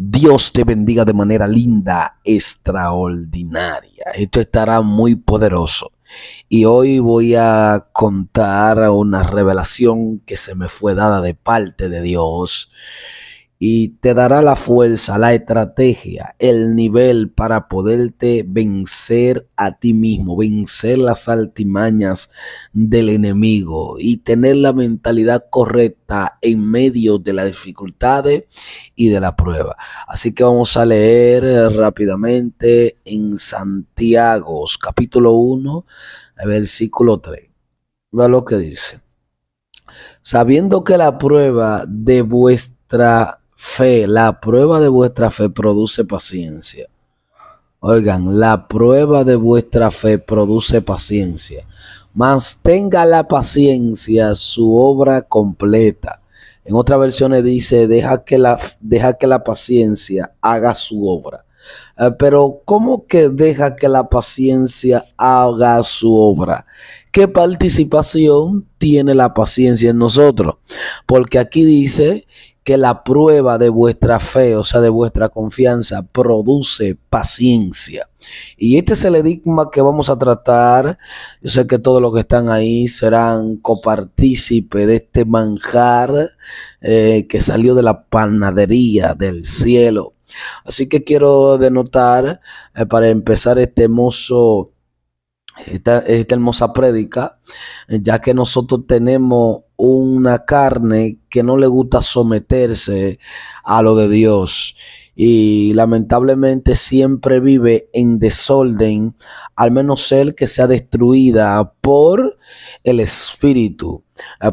Dios te bendiga de manera linda, extraordinaria. Esto estará muy poderoso. Y hoy voy a contar una revelación que se me fue dada de parte de Dios y te dará la fuerza, la estrategia, el nivel para poderte vencer a ti mismo, vencer las artimañas del enemigo y tener la mentalidad correcta en medio de las dificultades y de la prueba. Así que vamos a leer rápidamente en Santiago, capítulo 1, versículo 3. Vea lo que dice. Sabiendo que la prueba de vuestra fe produce paciencia. Oigan, la prueba de vuestra fe produce paciencia. Mas tenga la paciencia su obra completa. En otras versiones dice, deja que la paciencia haga su obra. Pero ¿cómo que deja que la paciencia haga su obra? ¿Qué participación tiene la paciencia en nosotros? Porque aquí dice que la prueba de vuestra fe, o sea, de vuestra confianza, produce paciencia. Y este es el enigma que vamos a tratar. Yo sé que todos los que están ahí serán copartícipes de este manjar que salió de la panadería del cielo. Así que quiero denotar para empezar esta hermosa prédica, ya que nosotros tenemos una carne que no le gusta someterse a lo de Dios y lamentablemente siempre vive en desorden, al menos ser que sea destruida por el Espíritu.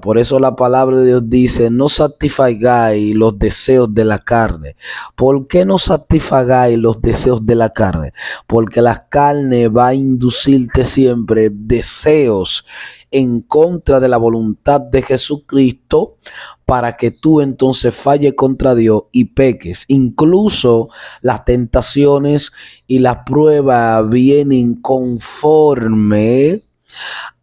Por eso la palabra de Dios dice, no satisfagáis los deseos de la carne. ¿Por qué no satisfagáis los deseos de la carne? Porque la carne va a inducirte siempre deseos en contra de la voluntad de Jesucristo para que tú entonces falles contra Dios y peques. Incluso las tentaciones y las pruebas vienen conforme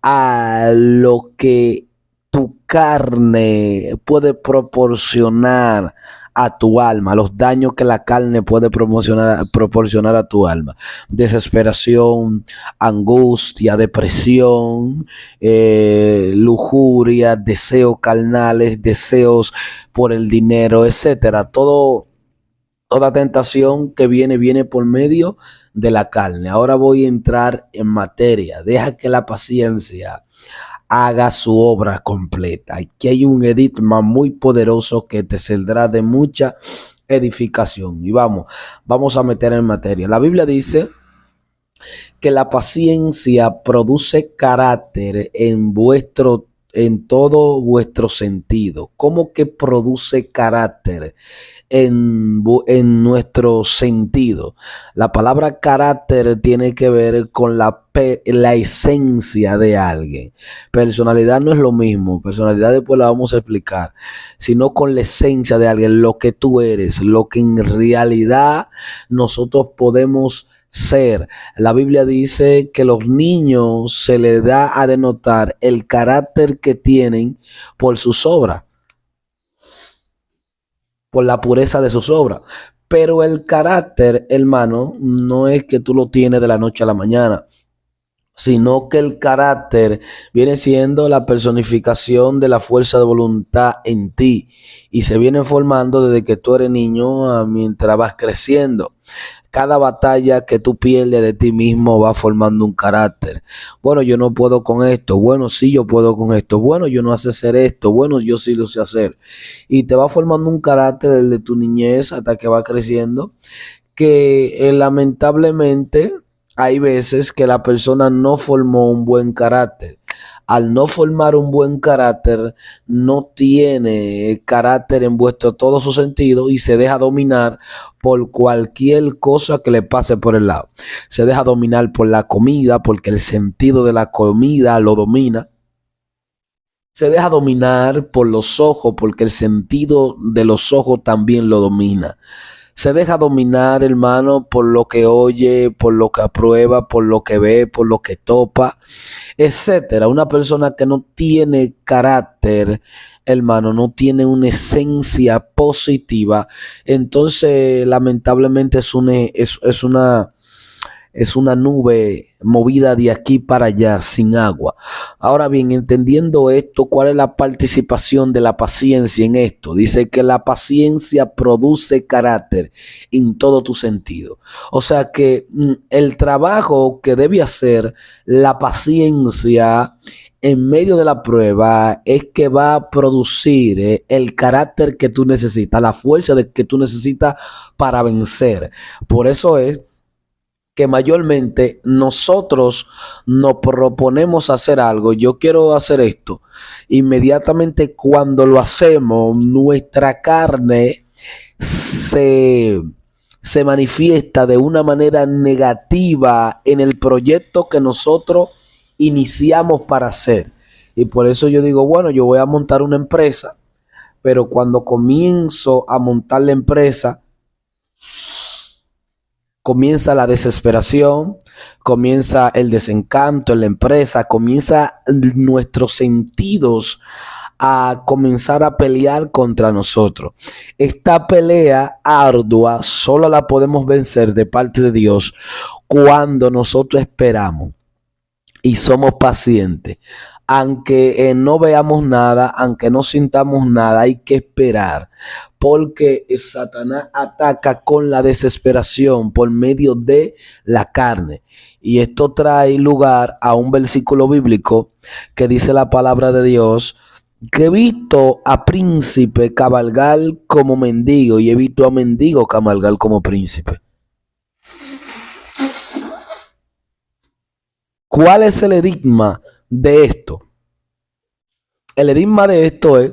a lo que tu carne puede proporcionar a tu alma, los daños que la carne puede proporcionar a tu alma. Desesperación, angustia, depresión, lujuria, deseos carnales, deseos por el dinero, etcétera. Toda tentación que viene por medio de la carne. Ahora voy a entrar en materia. Deja que la paciencia haga su obra completa. Aquí hay un enigma muy poderoso que te saldrá de mucha edificación. Y vamos a meter en materia. La Biblia dice que la paciencia produce carácter en todo vuestro sentido. ¿Cómo que produce carácter en nuestro sentido? La palabra carácter tiene que ver con la esencia de alguien. Personalidad no es lo mismo. Personalidad después la vamos a explicar. Sino con la esencia de alguien, lo que tú eres, lo que en realidad nosotros podemos ser. La Biblia dice que los niños se les da a denotar el carácter que tienen por sus obras, por la pureza de sus obras. Pero el carácter, hermano, no es que tú lo tienes de la noche a la mañana, sino que el carácter viene siendo la personificación de la fuerza de voluntad en ti y se viene formando desde que tú eres niño mientras vas creciendo. Cada batalla que tú pierdes de ti mismo va formando un carácter. Bueno, yo no puedo con esto. Bueno, sí, yo puedo con esto. Bueno, yo no sé hacer esto. Bueno, yo sí lo sé hacer. Y te va formando un carácter desde tu niñez hasta que va creciendo, que lamentablemente hay veces que la persona no formó un buen carácter. Al no formar un buen carácter, no tiene carácter en todo su sentido y se deja dominar por cualquier cosa que le pase por el lado. Se deja dominar por la comida, porque el sentido de la comida lo domina. Se deja dominar por los ojos, porque el sentido de los ojos también lo domina. Se deja dominar, hermano, por lo que oye, por lo que aprueba, por lo que ve, por lo que topa, etcétera. Una persona que no tiene carácter, hermano, no tiene una esencia positiva, entonces lamentablemente es una nube movida de aquí para allá sin agua. Ahora bien, entendiendo esto, ¿cuál es la participación de la paciencia en esto? Dice que la paciencia produce carácter en todo tu sentido. O sea que el trabajo que debe hacer la paciencia en medio de la prueba es que va a producir el carácter que tú necesitas, la fuerza que tú necesitas para vencer. Por eso es que mayormente nosotros nos proponemos hacer algo. Yo quiero hacer esto. Inmediatamente cuando lo hacemos, nuestra carne se, se manifiesta de una manera negativa en el proyecto que nosotros iniciamos para hacer. Y por eso yo digo, bueno, yo voy a montar una empresa, pero cuando comienzo a montar la empresa, comienza la desesperación, comienza el desencanto en la empresa, comienza nuestros sentidos a comenzar a pelear contra nosotros. Esta pelea ardua solo la podemos vencer de parte de Dios cuando nosotros esperamos y somos pacientes. Aunque no veamos nada, aunque no sintamos nada, hay que esperar, porque Satanás ataca con la desesperación por medio de la carne. Y esto trae lugar a un versículo bíblico que dice la palabra de Dios, que he visto a príncipe cabalgar como mendigo y he visto a mendigo cabalgar como príncipe. ¿Cuál es el enigma de esto? El enigma de esto es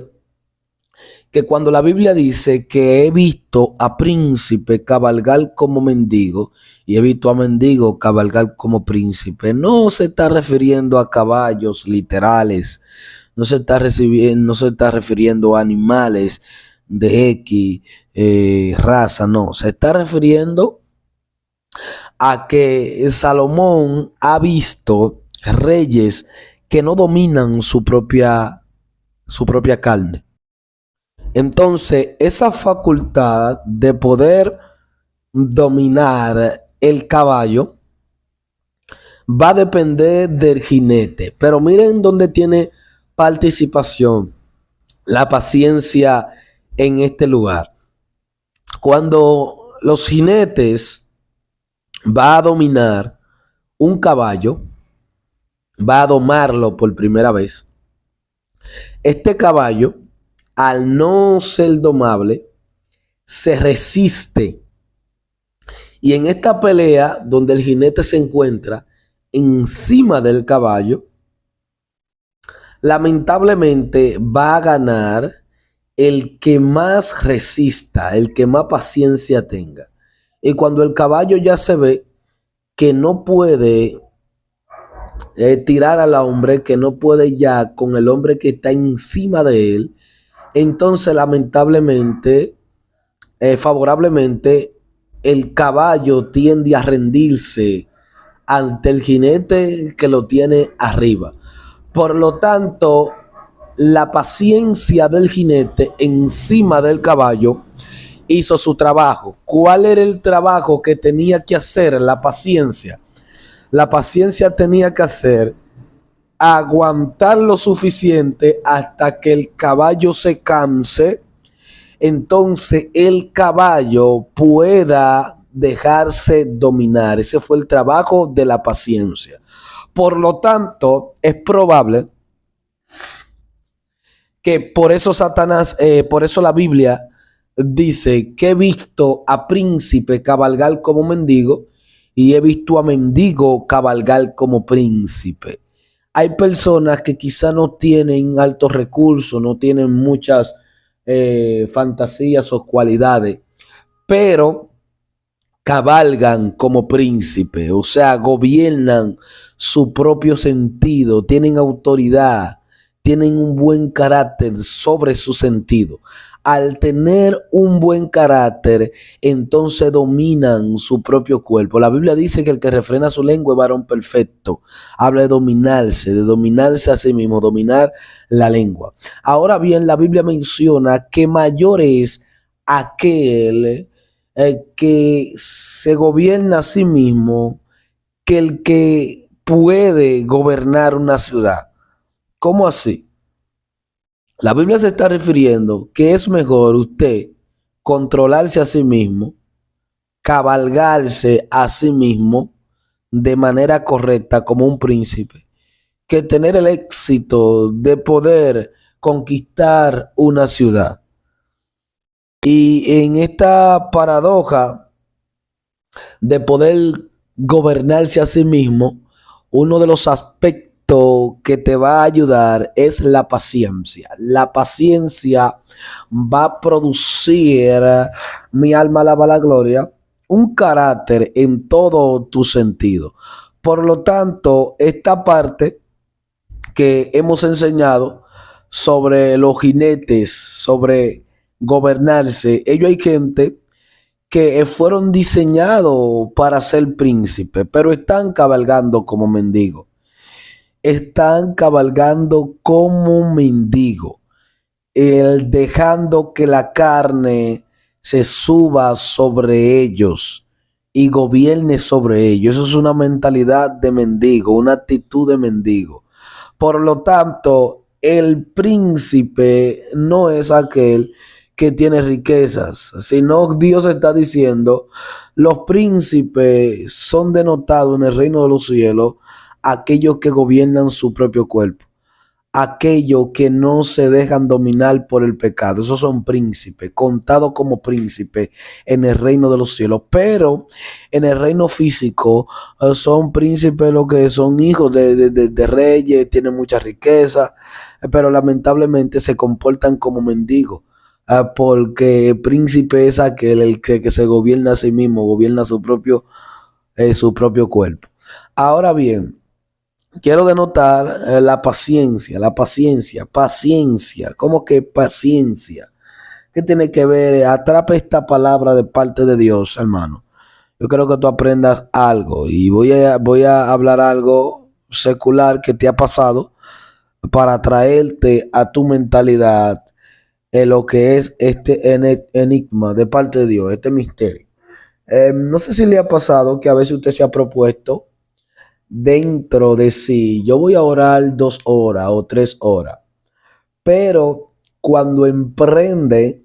que cuando la Biblia dice que he visto a príncipe cabalgar como mendigo y he visto a mendigo cabalgar como príncipe, no se está refiriendo a caballos literales, no se está refiriendo a animales de X raza, no, se está refiriendo a que Salomón ha visto reyes que no dominan su propia carne. Entonces, esa facultad de poder dominar el caballo va a depender del jinete. Pero miren dónde tiene participación la paciencia en este lugar. Cuando los jinetes va a dominar un caballo, va a domarlo por primera vez. Este caballo, al no ser domable, se resiste. Y en esta pelea, donde el jinete se encuentra encima del caballo, lamentablemente va a ganar el que más resista, el que más paciencia tenga. Y cuando el caballo ya se ve que no puede tirar al hombre, que no puede ya con el hombre que está encima de él, entonces lamentablemente, favorablemente, el caballo tiende a rendirse ante el jinete que lo tiene arriba. Por lo tanto, la paciencia del jinete encima del caballo hizo su trabajo. ¿Cuál era el trabajo que tenía que hacer la paciencia? La paciencia tenía que hacer aguantar lo suficiente hasta que el caballo se canse, entonces el caballo pueda dejarse dominar. Ese fue el trabajo de la paciencia. Por lo tanto, es probable que por eso por eso la Biblia dice que he visto a príncipe cabalgar como mendigo y he visto a mendigo cabalgar como príncipe. Hay personas que quizá no tienen altos recursos, no tienen muchas fantasías o cualidades, pero cabalgan como príncipe, o sea, gobiernan su propio sentido, tienen autoridad, tienen un buen carácter sobre su sentido. al tener un buen carácter, entonces dominan su propio cuerpo. La Biblia dice que el que refrena su lengua es varón perfecto. Habla de dominarse a sí mismo, dominar la lengua. Ahora bien, la Biblia menciona que mayor es aquel que se gobierna a sí mismo que el que puede gobernar una ciudad. ¿Cómo así? La Biblia se está refiriendo que es mejor usted controlarse a sí mismo, cabalgarse a sí mismo de manera correcta como un príncipe, que tener el éxito de poder conquistar una ciudad. Y en esta paradoja de poder gobernarse a sí mismo, uno de los aspectos que te va a ayudar es la paciencia. La paciencia va a producir, mi alma alaba la gloria, un carácter en todo tu sentido. Por lo tanto, esta parte que hemos enseñado sobre los jinetes, sobre gobernarse, ellos hay gente que fueron diseñados para ser príncipe, pero están cabalgando como mendigo. Están cabalgando como mendigo, el dejando que la carne se suba sobre ellos y gobierne sobre ellos. Eso es una mentalidad de mendigo, una actitud de mendigo. Por lo tanto, el príncipe no es aquel que tiene riquezas, sino Dios está diciendo, los príncipes son denotados en el reino de los cielos aquellos que gobiernan su propio cuerpo, aquellos que no se dejan dominar por el pecado. Esos son príncipes, contados como príncipes en el reino de los cielos. Pero en el reino físico son príncipes los que son hijos de reyes, tienen mucha riqueza, pero lamentablemente se comportan como mendigos. Porque el príncipe es aquel el que se gobierna a sí mismo, gobierna su propio cuerpo. Ahora bien, quiero denotar paciencia. ¿Cómo que paciencia? ¿Qué tiene que ver? Atrapa esta palabra de parte de Dios, hermano. Yo creo que tú aprendas algo y voy a hablar algo secular que te ha pasado para traerte a tu mentalidad en lo que es este enigma de parte de Dios, este misterio. No sé si le ha pasado que a veces usted se ha propuesto dentro de sí, yo voy a orar 2 horas o 3 horas, pero cuando emprende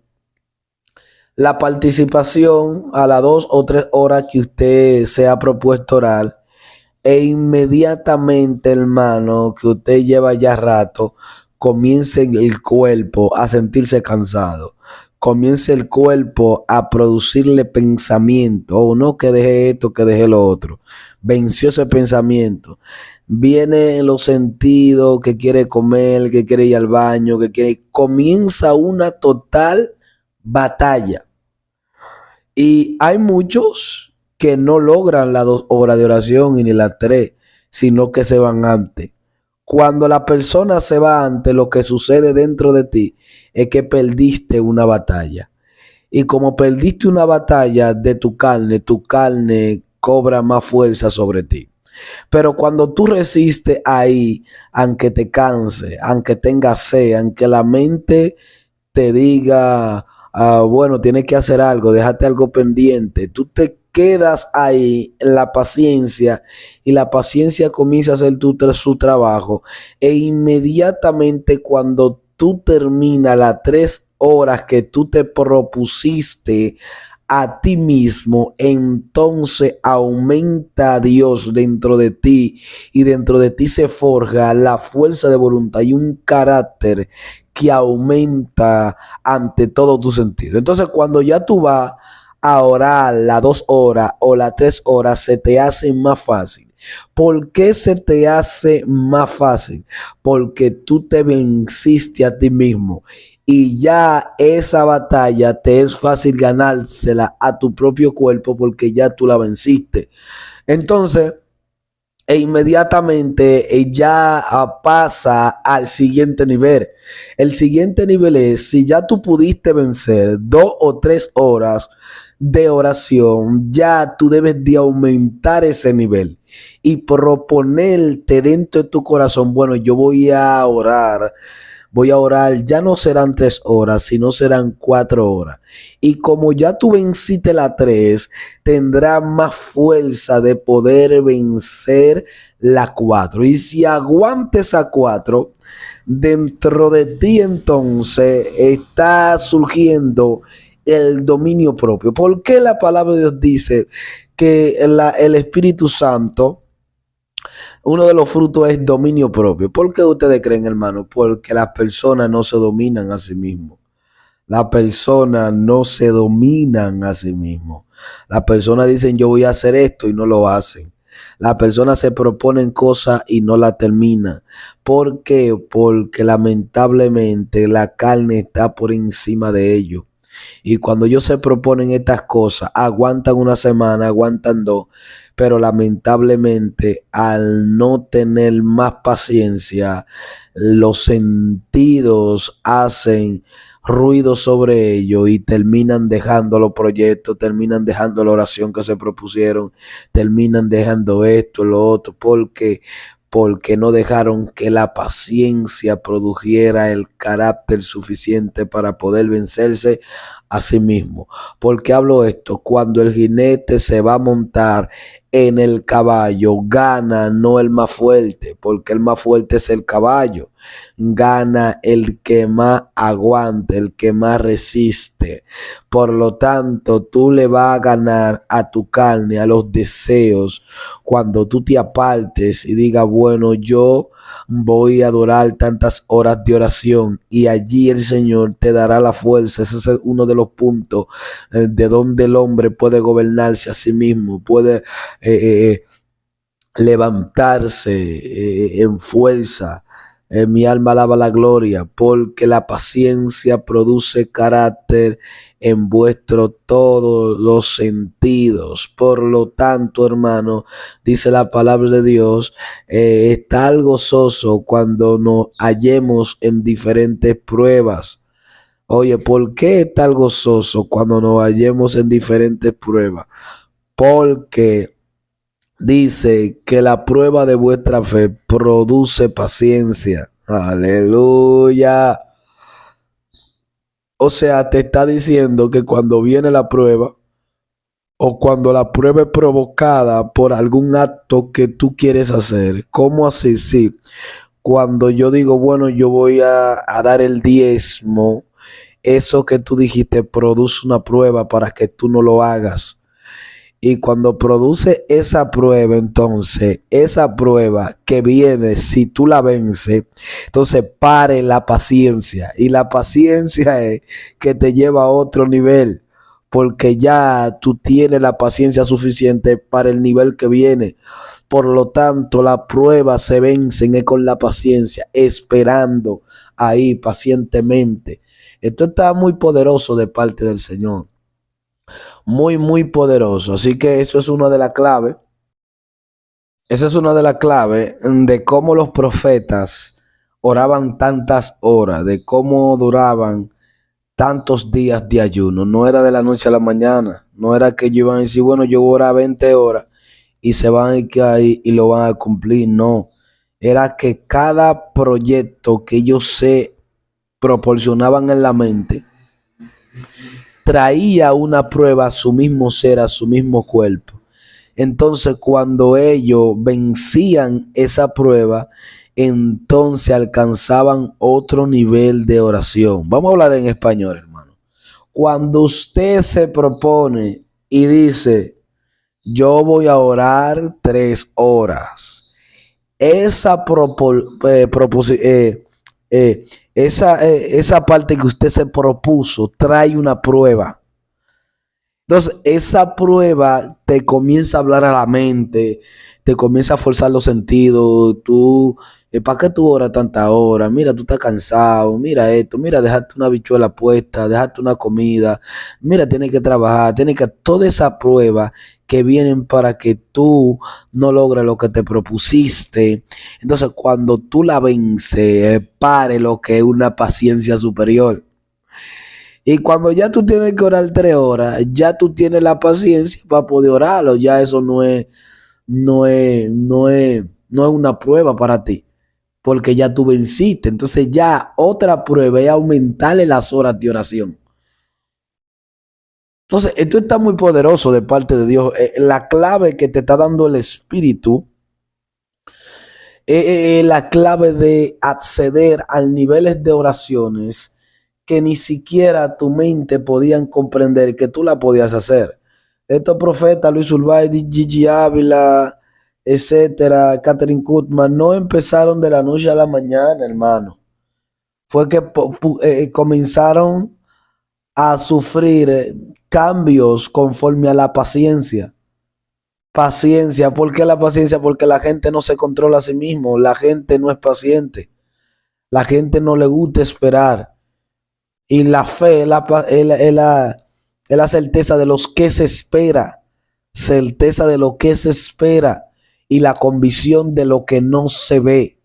la participación a las 2 o 3 horas que usted se ha propuesto orar, e inmediatamente, hermano, que usted lleva ya rato, comienza el cuerpo a sentirse cansado. Comienza el cuerpo a producirle pensamiento. Oh, no, que deje esto, que deje lo otro. Venció ese pensamiento. Viene en los sentidos que quiere comer, que quiere ir al baño, que quiere. Comienza una total batalla. Y hay muchos que no logran las 2 horas de oración y ni las 3, sino que se van antes. Cuando la persona se va antes, lo que sucede dentro de ti es que perdiste una batalla. Y como perdiste una batalla de tu carne cobra más fuerza sobre ti. Pero cuando tú resistes ahí, aunque te canse, aunque tengas sed, aunque la mente te diga, bueno, tienes que hacer algo, déjate algo pendiente, tú te quedas ahí en la paciencia y la paciencia comienza a hacer su trabajo e inmediatamente cuando tú terminas las 3 horas que tú te propusiste a ti mismo, entonces aumenta a Dios dentro de ti y dentro de ti se forja la fuerza de voluntad y un carácter que aumenta ante todo tu sentido. Entonces cuando ya tú vas a orar las 2 horas o las 3 horas, se te hace más fácil. ¿Por qué se te hace más fácil? Porque tú te venciste a ti mismo y ya esa batalla te es fácil ganársela a tu propio cuerpo porque ya tú la venciste. Entonces, e inmediatamente ya pasa al siguiente nivel. El siguiente nivel es, si ya tú pudiste vencer 2 o 3 horas de oración, ya tú debes de aumentar ese nivel y proponerte dentro de tu corazón, bueno, yo voy a orar, ya no serán 3 horas, sino serán 4 horas. Y como ya tú venciste la 3, tendrás más fuerza de poder vencer la 4. Y si aguantes a 4, dentro de ti entonces está surgiendo el dominio propio. ¿Por qué la palabra de Dios dice que el Espíritu Santo, uno de los frutos es dominio propio? ¿Por qué ustedes creen, hermano? Porque las personas no se dominan a sí mismos. Las personas no se dominan a sí mismos. Las personas dicen yo voy a hacer esto y no lo hacen. Las personas se proponen cosas y no la terminan. ¿Por qué? Porque lamentablemente la carne está por encima de ellos. Y cuando ellos se proponen estas cosas, aguantan una semana, aguantan dos, pero lamentablemente al no tener más paciencia, los sentidos hacen ruido sobre ellos y terminan dejando los proyectos, terminan dejando la oración que se propusieron, terminan dejando esto, lo otro, porque no dejaron que la paciencia produjera el carácter suficiente para poder vencerse a sí mismo. ¿Por qué hablo esto? Cuando el jinete se va a montar en el caballo, gana no el más fuerte, porque el más fuerte es el caballo. Gana el que más aguante, el que más resiste. Por lo tanto, tú le vas a ganar a tu carne, a los deseos, cuando tú te apartes y digas, bueno, yo voy a adorar tantas horas de oración y allí el Señor te dará la fuerza. Ese es uno de los puntos de donde el hombre puede gobernarse a sí mismo, puede levantarse en fuerza. Mi alma alaba la gloria, porque la paciencia produce carácter en vuestro todos los sentidos. Por lo tanto, hermano, dice la palabra de Dios, estar gozoso cuando nos hallemos en diferentes pruebas. Oye, ¿por qué estar gozoso cuando nos hallemos en diferentes pruebas? Porque dice que la prueba de vuestra fe produce paciencia. Aleluya. O sea, te está diciendo que cuando viene la prueba o cuando la prueba es provocada por algún acto que tú quieres hacer. ¿Cómo así? Sí. Cuando yo digo, bueno, yo voy a dar el diezmo, eso que tú dijiste produce una prueba para que tú no lo hagas. Y cuando produce esa prueba, entonces, esa prueba que viene, si tú la vences, entonces pare la paciencia. Y la paciencia es que te lleva a otro nivel, porque ya tú tienes la paciencia suficiente para el nivel que viene. Por lo tanto, la prueba se vencen con la paciencia, esperando ahí pacientemente. Esto está muy poderoso de parte del Señor. Muy, muy poderoso. Así que eso es una de las claves. Esa es una de las claves de cómo los profetas oraban tantas horas, de cómo duraban tantos días de ayuno. No era de la noche a la mañana. No era que ellos iban a decir, bueno, yo voy a orar 20 horas y se van a ir ahí y lo van a cumplir. No. Era que cada proyecto que ellos se proporcionaban en la mente traía una prueba a su mismo ser, a su mismo cuerpo. Entonces, cuando ellos vencían esa prueba, entonces alcanzaban otro nivel de oración. Vamos a hablar en español, hermano. Cuando usted se propone y dice, yo voy a orar 3 horas, esa esa parte que usted se propuso trae una prueba. Entonces, esa prueba te comienza a hablar a la mente, te comienza a forzar los sentidos, tú ¿Para qué tú oras tanta hora? Mira, tú estás cansado, mira esto, mira, dejaste una bichuela puesta, dejaste una comida, mira, tienes que trabajar, tienes que... Toda esa prueba que vienen para que tú no logres lo que te propusiste. Entonces, cuando tú la vences, pare lo que es una paciencia superior. Y cuando ya tú tienes que orar 3 horas, ya tú tienes la paciencia para poder orarlo. Ya eso no es una prueba para ti, porque ya tú venciste. Entonces ya otra prueba es aumentarle las horas de oración. Entonces, esto está muy poderoso de parte de Dios. La clave que te está dando el Espíritu es la clave de acceder a niveles de oraciones que ni siquiera tu mente podían comprender que tú la podías hacer. Estos profetas, Luis Urbay, Gigi Ávila, etcétera, Catherine Kuhlman, no empezaron de la noche a la mañana, hermano. Fue que comenzaron a sufrir cambios conforme a la paciencia. Paciencia, ¿por qué la paciencia? Porque la gente no se controla a sí mismo, la gente no es paciente, la gente no le gusta esperar. Y la fe es la certeza de los que se espera, certeza de lo que se espera y la convicción de lo que no se ve.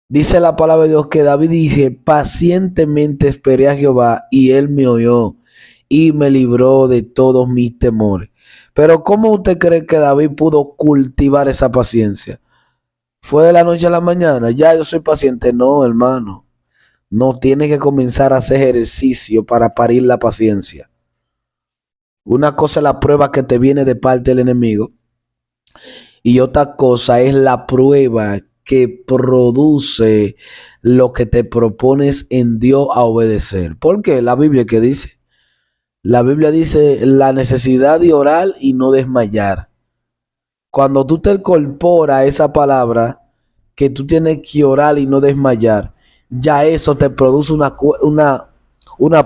Dice la palabra de Dios que David dice, pacientemente esperé a Jehová y él me oyó y me libró de todos mis temores. Pero ¿cómo usted cree que David pudo cultivar esa paciencia? ¿Fue de la noche a la mañana? Ya yo soy paciente. No, hermano. No, tiene que comenzar a hacer ejercicio para parir la paciencia. Una cosa es la prueba que te viene de parte del enemigo y otra cosa es la prueba que produce lo que te propones en Dios a obedecer. ¿Por qué? La Biblia que dice. La Biblia dice la necesidad de orar y no desmayar. Cuando tú te incorporas a esa palabra que tú tienes que orar y no desmayar, ya eso te produce una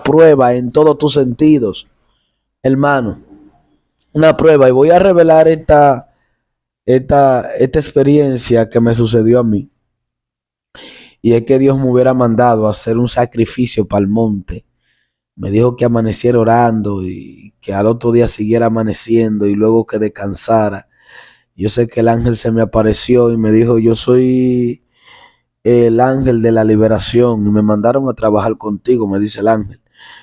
prueba en todos tus sentidos, hermano. Una prueba. Y voy a revelar esta experiencia que me sucedió a mí. Y es que Dios me hubiera mandado a hacer un sacrificio para el monte. Me dijo que amaneciera orando y que al otro día siguiera amaneciendo y luego que descansara. Yo sé que el ángel se me apareció y me dijo, yo soy el ángel de la liberación y me mandaron a trabajar contigo, me dice el ángel.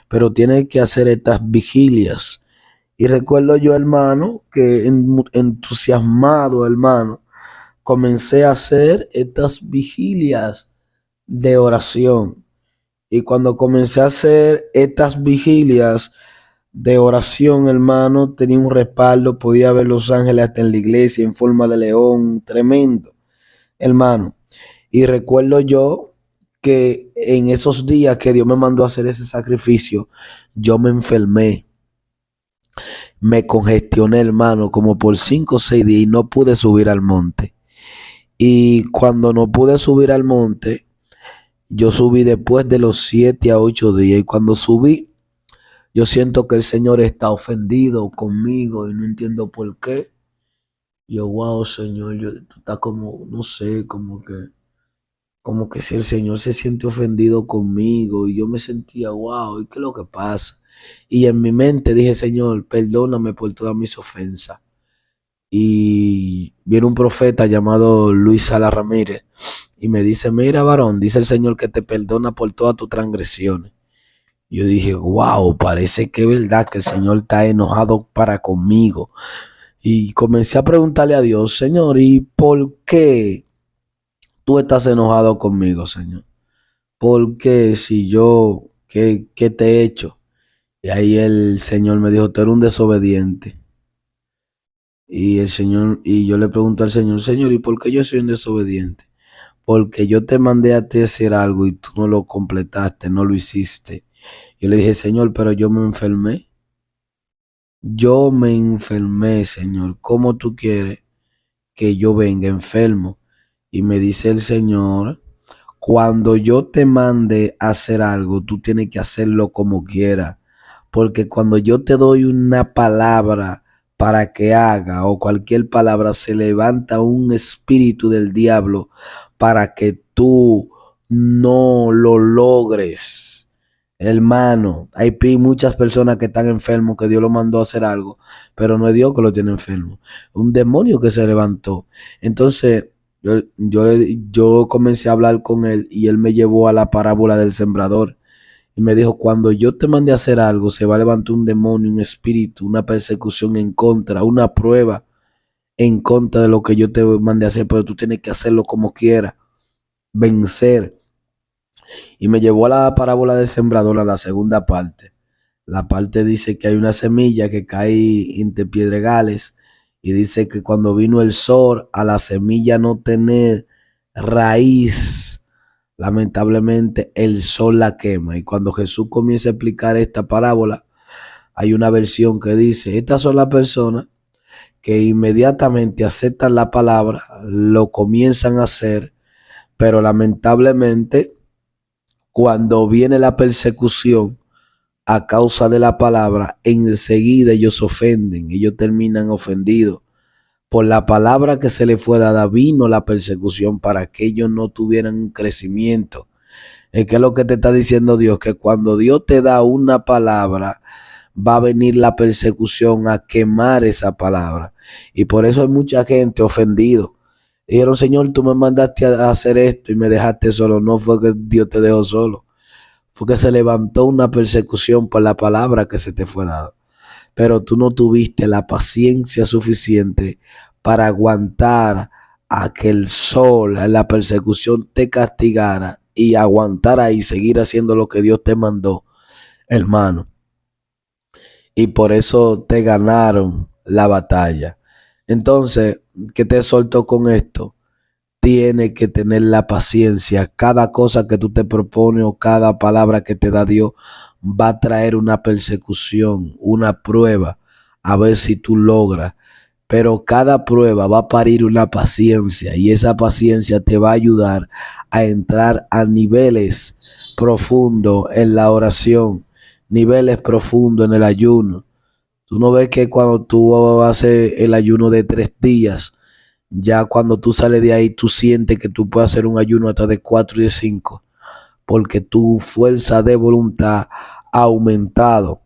Pero tienes que hacer estas vigilias. Y recuerdo yo, hermano, que entusiasmado, hermano, comencé a hacer estas vigilias de oración. Y cuando comencé a hacer estas vigilias de oración, hermano, tenía un respaldo, podía ver los ángeles hasta en la iglesia en forma de león, tremendo, hermano. Y recuerdo yo que en esos días que Dios me mandó a hacer ese sacrificio, yo me enfermé, me congestioné, hermano, como por 5 o 6 días y no pude subir al monte. Y cuando no pude subir al monte, yo subí después de los 7 a 8 días. Y cuando subí, yo siento que el Señor está ofendido conmigo y no entiendo por qué. Yo, wow, Señor, tú estás como, no sé, como que si el Señor se siente ofendido conmigo. Y yo me sentía, wow, ¿y qué es lo que pasa? Y en mi mente dije, Señor, perdóname por todas mis ofensas. Y viene un profeta llamado Luis Sala Ramírez y me dice, mira, varón, dice el Señor que te perdona por todas tus transgresiones. Yo dije, wow, parece que es verdad que el Señor está enojado para conmigo. Y comencé a preguntarle a Dios, Señor, ¿y por qué tú estás enojado conmigo, Señor? ¿Por qué si yo, qué te he hecho? Y ahí el Señor me dijo, tú eres un desobediente. Y yo le pregunto al Señor, Señor, ¿y por qué yo soy un desobediente? Porque yo te mandé a ti hacer algo y tú no lo completaste, no lo hiciste. Yo le dije, Señor, pero yo me enfermé. Yo me enfermé, Señor. ¿Cómo tú quieres que yo venga enfermo? Y me dice el Señor, cuando yo te mande a hacer algo, tú tienes que hacerlo como quieras. Porque cuando yo te doy una palabra para que haga, o cualquier palabra, se levanta un espíritu del diablo para que tú no lo logres. Hermano, hay muchas personas que están enfermos, que Dios lo mandó a hacer algo, pero no es Dios que lo tiene enfermo. Un demonio que se levantó. Entonces, yo comencé a hablar con él y él me llevó a la parábola del sembrador. Y me dijo, cuando yo te mande a hacer algo, se va a levantar un demonio, un espíritu, una persecución en contra, una prueba en contra de lo que yo te mande a hacer, pero tú tienes que hacerlo como quieras, vencer. Y me llevó a la parábola del sembrador, a la segunda parte. La parte dice que hay una semilla que cae entre piedregales y dice que cuando vino el sol, a la semilla no tener raíz, lamentablemente el sol la quema. Y cuando Jesús comienza a explicar esta parábola, hay una versión que dice, estas son las personas que inmediatamente aceptan la palabra, lo comienzan a hacer, pero lamentablemente cuando viene la persecución a causa de la palabra, enseguida ellos ofenden, ellos terminan ofendidos. Por la palabra que se le fue dada vino la persecución para que ellos no tuvieran un crecimiento. Es que es lo que te está diciendo Dios, que cuando Dios te da una palabra, va a venir la persecución a quemar esa palabra. Y por eso hay mucha gente ofendido. Dijeron, Señor, tú me mandaste a hacer esto y me dejaste solo. No fue que Dios te dejó solo. Fue que se levantó una persecución por la palabra que se te fue dada. Pero tú no tuviste la paciencia suficiente para aguantar a que el sol, la persecución te castigara y aguantar ahí, seguir haciendo lo que Dios te mandó, hermano. Y por eso te ganaron la batalla. Entonces, ¿qué te soltó con esto? Tienes que tener la paciencia. Cada cosa que tú te propones o cada palabra que te da Dios va a traer una persecución, una prueba, a ver si tú logras. Pero cada prueba va a parir una paciencia y esa paciencia te va a ayudar a entrar a niveles profundos en la oración, niveles profundos en el ayuno. Tú no ves que cuando tú haces el ayuno de 3 días, ya cuando tú sales de ahí, tú sientes que tú puedes hacer un ayuno hasta de 4 y de 5, porque tu fuerza de voluntad ha aumentado.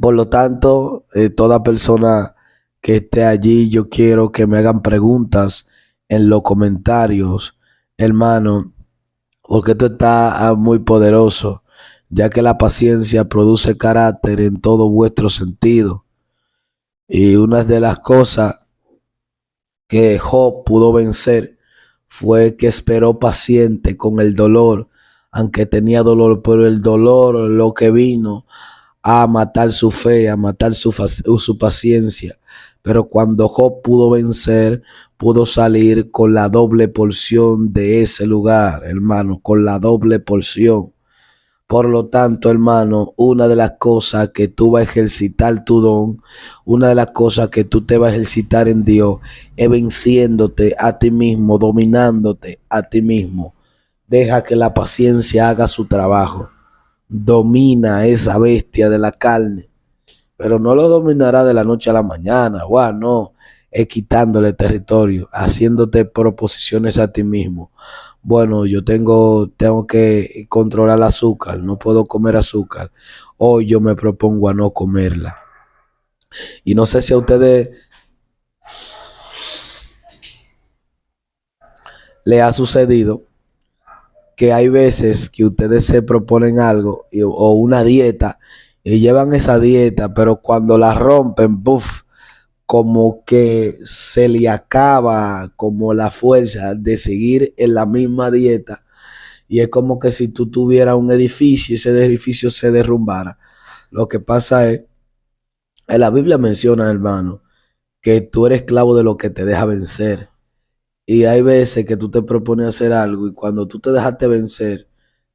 Por lo tanto, toda persona que esté allí, yo quiero que me hagan preguntas en los comentarios, hermano, porque esto está muy poderoso, ya que la paciencia produce carácter en todo vuestro sentido. Y una de las cosas que Job pudo vencer fue que esperó paciente con el dolor, aunque tenía dolor, pero el dolor lo que vino a matar su fe, a matar su paciencia. Pero cuando Job pudo vencer, pudo salir con la doble porción de ese lugar, hermano, con la doble porción. Por lo tanto, hermano, una de las cosas que tú vas a ejercitar tu don, una de las cosas que tú te vas a ejercitar en Dios, es venciéndote a ti mismo, dominándote a ti mismo. Deja que la paciencia haga su trabajo. Domina a esa bestia de la carne, pero no lo dominará de la noche a la mañana. Wow, no, es quitándole territorio, haciéndote proposiciones a ti mismo. Bueno, yo tengo que controlar el azúcar, no puedo comer azúcar. Hoy yo me propongo a no comerla. Y no sé si a ustedes les ha sucedido que hay veces que ustedes se proponen algo o una dieta y llevan esa dieta, pero cuando la rompen, ¡buf!, como que se le acaba como la fuerza de seguir en la misma dieta. Y es como que si tú tuvieras un edificio y ese edificio se derrumbara. Lo que pasa es, en la Biblia menciona, hermano, que tú eres esclavo de lo que te deja vencer. Y hay veces que tú te propones hacer algo y cuando tú te dejaste vencer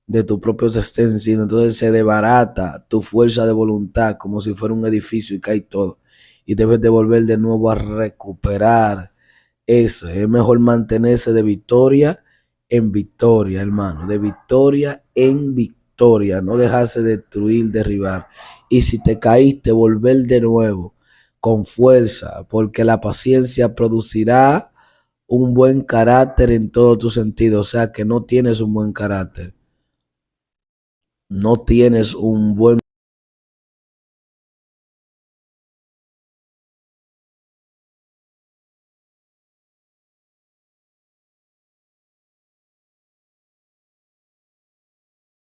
de tu propio existencia, entonces se desbarata tu fuerza de voluntad como si fuera un edificio y cae todo. Y debes de volver de nuevo a recuperar eso. Es mejor mantenerse de victoria en victoria, hermano. De victoria en victoria. No dejarse destruir, derribar. Y si te caíste, volver de nuevo con fuerza, porque la paciencia producirá un buen carácter en todo tu sentido. O sea que no tienes un buen carácter, no tienes un buen